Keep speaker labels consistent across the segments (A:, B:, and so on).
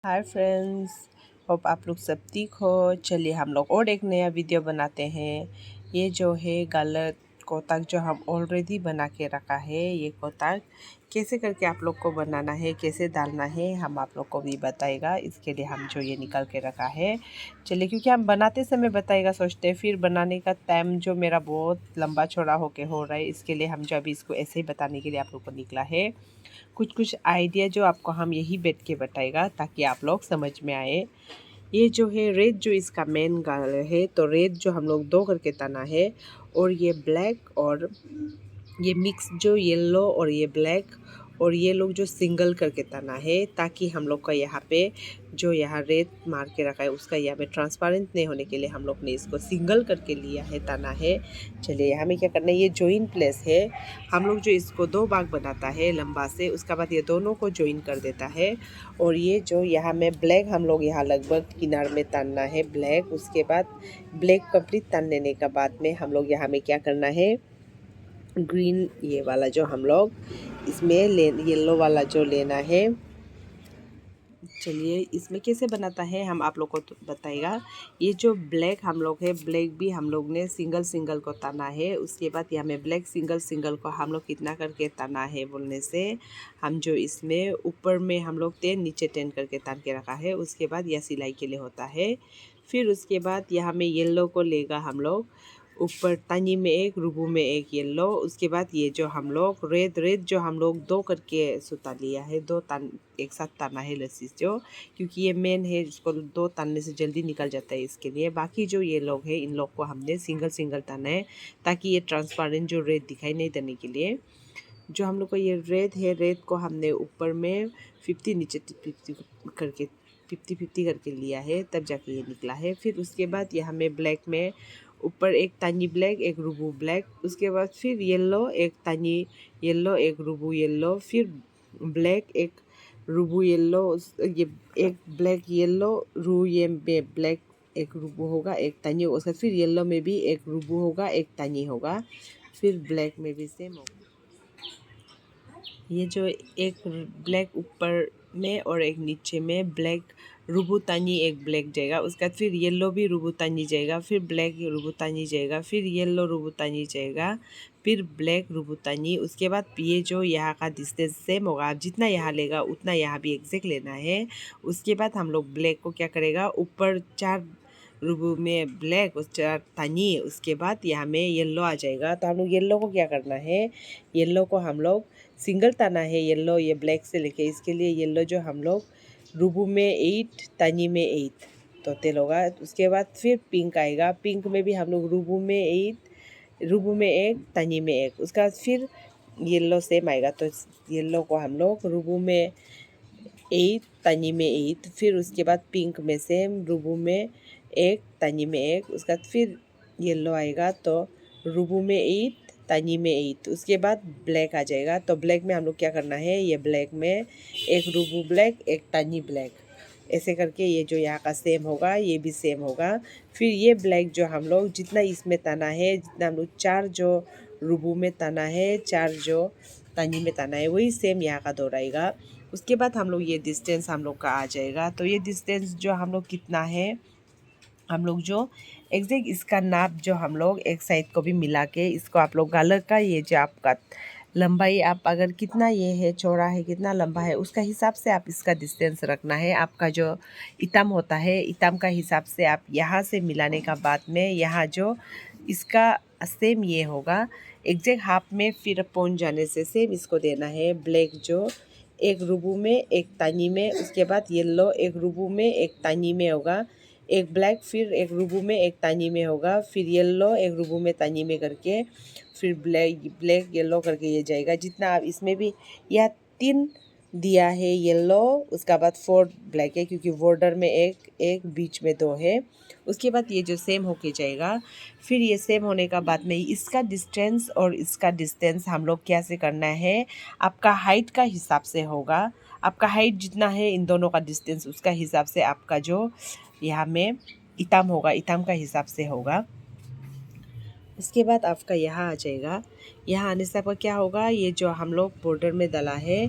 A: Hi friends, hope आप लोग सब ठीक हो। चलिए हम लोग और एक नया वीडियो बनाते हैं। ये जो है गलत कोताक जो हम ऑलरेडी बना के रखा है, ये कोताक कैसे करके आप लोग को बनाना है, कैसे डालना है, हम आप लोग को भी बताएगा। इसके लिए हम जो ये निकाल के रखा है, चलिए क्योंकि हम बनाते समय बताएगा सोचते हैं, फिर बनाने का टाइम जो मेरा बहुत लंबा चौड़ा होके हो रहा है, इसके लिए हम जो अभी इसको ऐसे ही बताने के लिए आप लोग को निकला है। कुछ कुछ आइडिया जो आपको हम यही बैठ के बताएगा ताकि आप लोग समझ में आए। ये जो है रेड जो इसका मेन कलर है, तो रेड जो हम लोग दो करके तना है, और ये ब्लैक और ये मिक्स जो येलो और ये ब्लैक और ये लोग जो सिंगल करके तना है, ताकि हम लोग का यहाँ पे जो यहाँ रेड मार के रखा है उसका यहाँ पे ट्रांसपेरेंट नहीं होने के लिए हम लोग ने इसको सिंगल करके लिया है, तना है। चलिए हमें क्या करना है, ये जॉइन प्लेस है, हम लोग जो इसको दो भाग बनाता है लंबा से, उसके बाद ये दोनों को जॉइन कर देता है। और ये जो यहाँ में ब्लैक हम लोग यहाँ लगभग किनार में तानना है ब्लैक। उसके बाद ब्लैक कंप्लीट तान लेने का बाद में हम लोग यहाँ में क्या करना है, ग्रीन ये वाला जो हम लोग इसमें येलो वाला जो लेना है। चलिए इसमें कैसे बनाता है हम आप लोग को तो बताएगा। ये जो ब्लैक हम लोग है, ब्लैक भी हम लोग ने सिंगल सिंगल को तना है। उसके बाद यहाँ में ब्लैक सिंगल सिंगल को हम लोग कितना करके तना है बोलने से, हम जो इसमें ऊपर में हम लोग 10 नीचे 10 करके तान के रखा है। उसके बाद यह सिलाई के लिए होता है। फिर उसके बाद यहाँ में येलो को लेगा हम लोग ऊपर तनी में एक, रुबू में एक येलो। उसके बाद ये जो हम लोग रेड रेड जो हम लोग दो करके सुता लिया है, दो तान एक साथ ताना है लस्सी जो, क्योंकि ये मेन है जिसको दो तानने से जल्दी निकल जाता है, इसके लिए। बाकी जो ये लोग हैं इन लोग को हमने सिंगल सिंगल ताना है ताकि ये ट्रांसपेरेंट जो रेड दिखाई नहीं देने के लिए। जो हम लोग को ये रेड है, रेड को हमने ऊपर में 50 नीचे 50 करके 50-50 करके लिया है, तब जाके ये निकला है। फिर उसके बाद ये हमें ब्लैक में ऊपर एक तानी ब्लैक एक रुबू ब्लैक, उसके बाद फिर येलो एक तानी येलो एक रुबू येलो, फिर ब्लैक एक रुबू येलो, ये एक ब्लैक येलो रू, ये ब्लैक एक रुबू होगा एक तानी होगा। उसका फिर येलो में भी एक रुबू होगा एक तानी होगा, फिर ब्लैक में भी सेम होगा। ये जो एक ब्लैक ऊपर में और एक नीचे में ब्लैक रुबुतानी एक ब्लैक जाएगा। उसका फिर येलो भी रुबुतानी जाएगा, फिर ब्लैक रुबुतानी जाएगा, फिर येलो रुबुतानी जाएगा, फिर ब्लैक रुबुतानी। उसके बाद ये जो यहाँ का डिस्टेंस सेम होगा, आप जितना यहाँ लेगा उतना यहाँ भी एग्जैक्ट लेना है। उसके बाद हम लोग ब्लैक को क्या करेगा, ऊपर 4 रुबू में ब्लैक और 4 तानी, उसके बाद यहाँ में येलो आ जाएगा। तो हम लोग येलो को क्या करना है, येलो को हम लोग सिंगल ताना है येलो ये ब्लैक से लेके, इसके लिए येलो जो हम लोग रुबू में 8 तानी में 8 टोटल होगा। उसके बाद फिर पिंक आएगा, पिंक में भी हम लोग रुबू में 8 रुबू में 1 तानी में 1। उसका फिर येलो सेम आएगा, तो येलो को हम लोग रुबू में 8 तानी में 8, फिर उसके बाद पिंक में सेम रुबू में 1 तानी में 1। उसका फिर येलो आएगा तो रुबू में 8 तानी में 8। उसके बाद ब्लैक आ जाएगा, तो ब्लैक में हम लोग क्या करना है, ये ब्लैक में एक रुबू ब्लैक एक तानी ब्लैक, ऐसे करके ये जो यहाँ का सेम होगा ये भी सेम होगा। फिर ये ब्लैक जो हम लोग जितना इसमें तना है, जितना हम लोग 4 जो रुबू में तना है 4 जो तानी में तना है, वही सेम यहाँ का दोहराएगा। उसके बाद हम लोग ये डिस्टेंस हम लोग का आ जाएगा। तो ये डिस्टेंस जो हम लोग कितना है, हम लोग जो एग्जैक्ट इसका नाप जो हम लोग एक साइड को भी मिला के इसको आप लोग गालर का ये जो आपका लंबाई आप अगर कितना ये है चौड़ा है कितना लंबा है उसका हिसाब से आप इसका डिस्टेंस रखना है। आपका जो इताम होता है, इताम का हिसाब से आप यहाँ से मिलाने का बाद में यहाँ जो इसका सेम ये होगा एग्जैक्ट हाफ में, फिर पहुँच जाने से सेम इसको देना है। ब्लैक जो एक रुबू में एक तानी में, उसके बाद येलो एक रुबू में एक तानी में होगा, एक ब्लैक फिर एक रुबू में एक तानी में होगा, फिर येलो एक रुबू में तानी में करके, फिर ब्लैक येलो करके ये जाएगा। जितना आप इसमें भी यह 3 दिया है येलो, उसका बाद 4 ब्लैक है क्योंकि बॉर्डर में एक एक बीच में 2 है। उसके बाद ये जो सेम होके जाएगा, फिर ये सेम होने का बाद में इसका डिस्टेंस और इसका डिस्टेंस हम लोग कैसे करना है, आपका हाइट का हिसाब से होगा। आपका हाइट जितना है इन दोनों का डिस्टेंस उसका हिसाब से आपका जो यहाँ में इताम होगा, इताम का हिसाब से होगा। इसके बाद आपका यहाँ आ जाएगा, यहाँ आने से आपका क्या होगा, ये जो हम लोग बॉर्डर में डाला है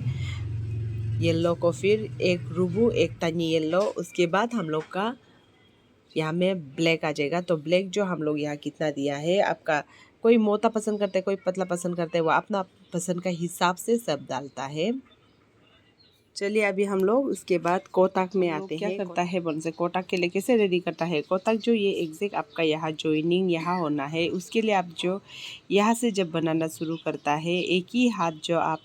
A: येलो को फिर एक रुबू एक तनी येलो, उसके बाद हम लोग का यहाँ में ब्लैक आ जाएगा। तो ब्लैक जो हम लोग यहाँ कितना दिया है, आपका कोई मोटा पसंद करता है कोई पतला पसंद करता है, वो अपना पसंद का हिसाब से सब डालता है। चलिए अभी हम लोग उसके बाद कोताक में आते हैं। क्या करता है बोल से कोताक के लिए कैसे रेडी करता है। कोताक जो ये एग्जैक्ट आपका यहाँ जॉइनिंग यहाँ होना है, उसके लिए आप जो यहाँ से जब बनाना शुरू करता है, एक ही हाथ जो आप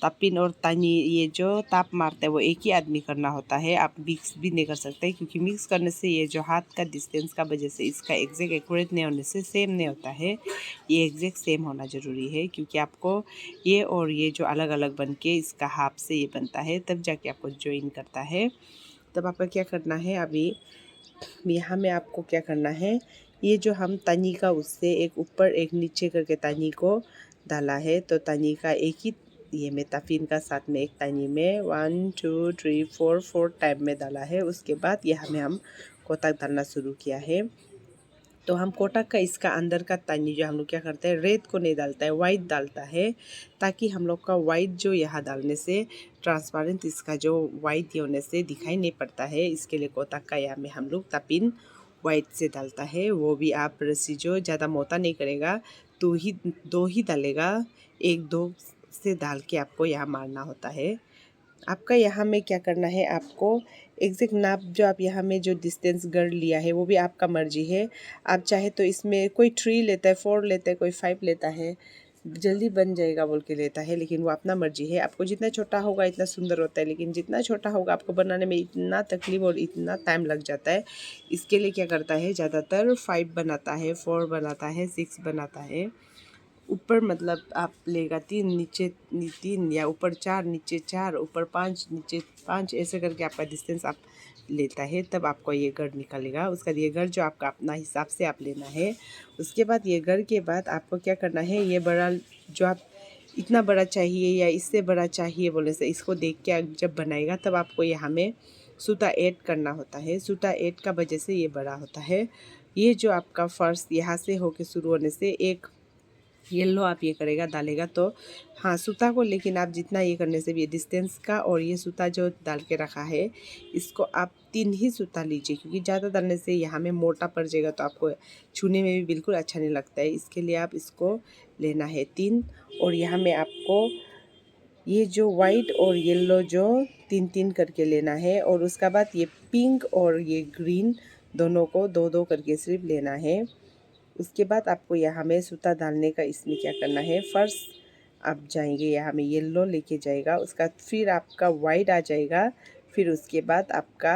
A: तापिन और तानी ये जो ताप मारते हैं वो एक ही आदमी करना होता है। आप मिक्स भी नहीं कर सकते, क्योंकि मिक्स करने से ये जो हाथ का डिस्टेंस का वजह से इसका एग्जैक्ट एक्यूरेट नहीं होने से सेम नहीं होता है। ये एग्जैक्ट सेम होना ज़रूरी है, क्योंकि आपको ये और ये जो अलग अलग बन के इसका हाफ से ये बनता है, तब जाके आपको ज्वाइन करता है। तब आपका क्या करना है, अभी यहाँ में आपको क्या करना है, ये जो हम तनी का उससे एक ऊपर एक नीचे करके तनी को डाला है, तो तनी का एक ही ये में ताफिन का साथ में एक तनी में 1 2 3 4 टाइम में डाला है। उसके बाद यहाँ में हम कोताक डालना शुरू किया है। तो हम कोताक का इसका अंदर का तनी जो हम लोग क्या करते हैं, रेड को नहीं डालता है, वाइट डालता है, ताकि हम लोग का वाइट जो यहाँ डालने से ट्रांसपेरेंट इसका जो वाइट होने से दिखाई नहीं पड़ता है। इसके लिए कोताक का यहाँ में हम लोग तापिन वाइट से डालता है। वो भी आप रस्सी जो ज़्यादा मोटा नहीं करेगा, दो ही डालेगा, एक दो से डाल के आपको यहाँ मारना होता है। आपका यहाँ में क्या करना है, आपको एग्जैक्ट नाप जो आप यहाँ में जो डिस्टेंस कर लिया है वो भी आपका मर्जी है। आप चाहे तो इसमें कोई 3 लेता है, 4 लेता है, कोई 5 लेता है, जल्दी बन जाएगा बोल के लेता है, लेकिन वो अपना मर्जी है। आपको जितना छोटा होगा इतना सुंदर होता है, लेकिन जितना छोटा होगा आपको बनाने में इतना तकलीफ और इतना टाइम लग जाता है। इसके लिए क्या करता है, ज़्यादातर 5 बनाता है, 4 बनाता है, 6 बनाता है। ऊपर मतलब आप लेगा 3 नीचे 3, या ऊपर 4 नीचे 4, ऊपर 5 नीचे 5, ऐसे करके आपका डिस्टेंस आप लेता है। तब आपको ये घर निकलेगा। उसका ये घर जो आपका अपना हिसाब से आप लेना है। उसके बाद ये घर के बाद आपको क्या करना है, ये बड़ा जो आप इतना बड़ा चाहिए या इससे बड़ा चाहिए बोले से इसको देख के जब बनाएगा, तब आपको यहाँ में सूता ऐड करना होता है। सूता ऐड का वजह से ये बड़ा होता है। ये जो आपका फर्स्ट यहाँ से होके शुरू होने से एक येलो आप ये करेगा डालेगा, तो हाँ सूता को, लेकिन आप जितना ये करने से भी ये डिस्टेंस का और ये सूता जो डाल के रखा है इसको आप 3 ही सूता लीजिए, क्योंकि ज़्यादा डालने से यहाँ में मोटा पड़ जाएगा, तो आपको छूने में भी बिल्कुल अच्छा नहीं लगता है। इसके लिए आप इसको लेना है 3, और यहाँ में आपको ये जो वाइट और येलो जो 3 करके लेना है, और उसका बाद ये पिंक और ये ग्रीन दोनों को 2 करके सिर्फ लेना है। उसके बाद आपको यहाँ में सूता डालने का इसमें क्या करना है, फर्स्ट आप जाएंगे यहाँ में येलो लेके जाएगा, उसका फिर आपका वाइट आ जाएगा, फिर उसके बाद आपका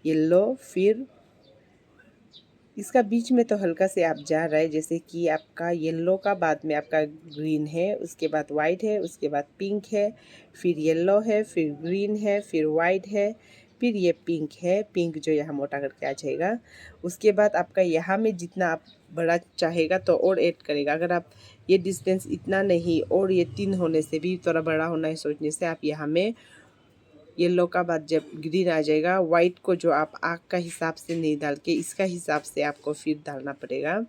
A: येलो, फिर इसका बीच में तो हल्का से आप जा रहा है, जैसे कि आपका येलो का बाद में आपका ग्रीन है, उसके बाद वाइट है, उसके बाद पिंक है, फिर येलो है, फिर ग्रीन है, फिर वाइट है, फिर ये पिंक है। पिंक जो यहाँ मोटा करके आ जाएगा। उसके बाद आपका यहाँ में जितना आप बड़ा चाहेगा तो और ऐड करेगा। अगर आप ये डिस्टेंस इतना नहीं और ये 3 होने से भी थोड़ा बड़ा होना है सोचने से, आप यहाँ में येलो का बाद जब ग्रीन आ जाएगा, वाइट को जो आप आँख का हिसाब से नहीं डाल के इसका हिसाब से आपको फिर डालना पड़ेगा,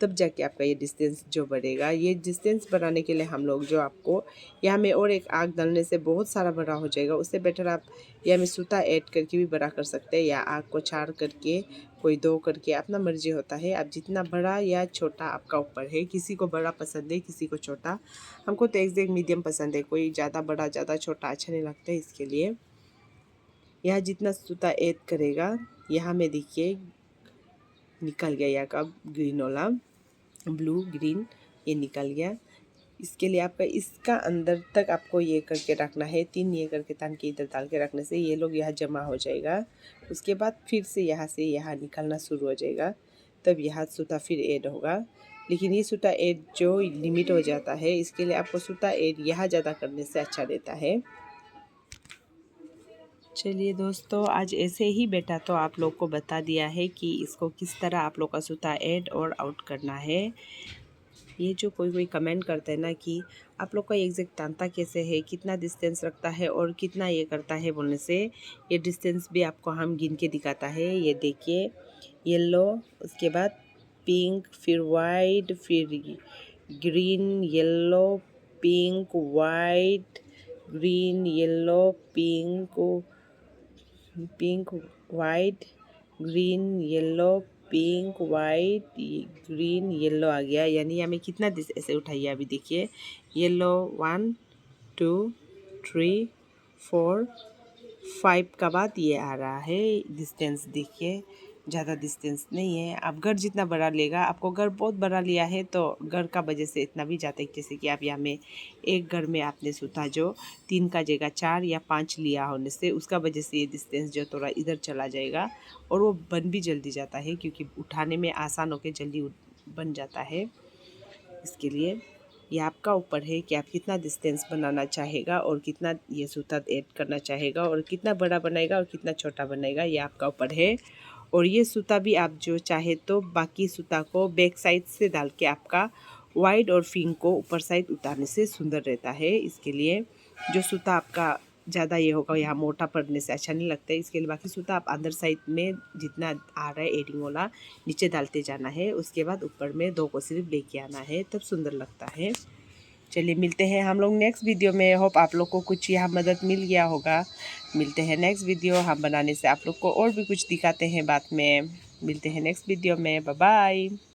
A: तब जाके आपका ये डिस्टेंस जो बढ़ेगा। ये डिस्टेंस बढ़ाने के लिए हम लोग जो आपको यहाँ में और एक आँख डालने से बहुत सारा बड़ा हो जाएगा, उससे बेटर आप यहाँ में सूता ऐड करके भी बड़ा कर सकते हैं, या आँख को 4 करके, कोई 2 करके, अपना मर्जी होता है। आप जितना बड़ा या छोटा आपका ऊपर है, किसी को बड़ा पसंद है किसी को छोटा। हमको तो एग्जैक्ट मीडियम पसंद है, कोई ज़्यादा बड़ा ज़्यादा छोटा अच्छा नहीं लगता है। इसके लिए यहाँ जितना सूता ऐड करेगा, यहाँ में देखिए निकल गया यहाँ का ग्रीन वाला, ब्लू ग्रीन ये निकल गया। इसके लिए आपका इसका अंदर तक आपको ये करके रखना है, 3 ये करके तान के इधर डाल के रखने से ये लोग यहाँ जमा हो जाएगा। उसके बाद फिर से यहाँ निकलना शुरू हो जाएगा, तब यहाँ सूता फिर ऐड होगा। लेकिन ये सूता ऐड जो लिमिट हो जाता है, इसके लिए आपको सूता ऐड यहाँ ज़्यादा करने से अच्छा रहता है। चलिए दोस्तों, आज ऐसे ही बेटा तो आप लोग को बता दिया है कि इसको किस तरह आप लोग का सूता ऐड और आउट करना है। ये जो कोई कमेंट करता है ना कि आप लोग का एग्जैक्ट तांता कैसे है, कितना डिस्टेंस रखता है और कितना ये करता है बोलने से, ये डिस्टेंस भी आपको हम गिन के दिखाता है। ये देखिए येलो, उसके बाद पिंक, फिर वाइट, फिर green, yellow, pink, white, green yellow pink white, green yellow pink white green yellow आ गया। यानी हमें कितना ऐसे उठाइए, अभी देखिए येलो 1 2 3 4 5 का बाद ये आ रहा है। डिस्टेंस देखिए, ज़्यादा डिस्टेंस नहीं है। आप घर जितना बड़ा लेगा, आपको घर बहुत बड़ा लिया है तो घर का वजह से इतना भी जाता है। जैसे कि आप यहाँ में एक घर में आपने सूता जो 3 का जगह 4 या 5 लिया होने से उसका वजह से ये डिस्टेंस जो थोड़ा इधर चला जाएगा और वो बन भी जल्दी जाता है, क्योंकि उठाने में आसान होकर जल्दी बन जाता है। इसके लिए ये आपका ऊपर है कि आप कितना डिस्टेंस बनाना चाहेगा और कितना ये सूता ऐड करना चाहेगा और कितना बड़ा बनाएगा और कितना छोटा बनाएगा, ये आपका ऊपर है। और ये सूता भी आप जो चाहे तो बाकी सूता को बैक साइड से डाल के आपका वाइड और फिंग को ऊपर साइड उतारने से सुंदर रहता है। इसके लिए जो सूता आपका ज़्यादा ये होगा, यहाँ मोटा पड़ने से अच्छा नहीं लगता है। इसके लिए बाकी सूता आप अंदर साइड में जितना आ रहा है एडिंग वाला नीचे डालते जाना है। उसके बाद ऊपर में 2 को सिर्फ लेके आना है, तब सुंदर लगता है। चलिए मिलते हैं हम लोग नेक्स्ट वीडियो में। होप आप लोग को कुछ यहाँ मदद मिल गया होगा। मिलते हैं नेक्स्ट वीडियो, हम बनाने से आप लोग को और भी कुछ दिखाते हैं बाद में। मिलते हैं नेक्स्ट वीडियो में, बाय बाय।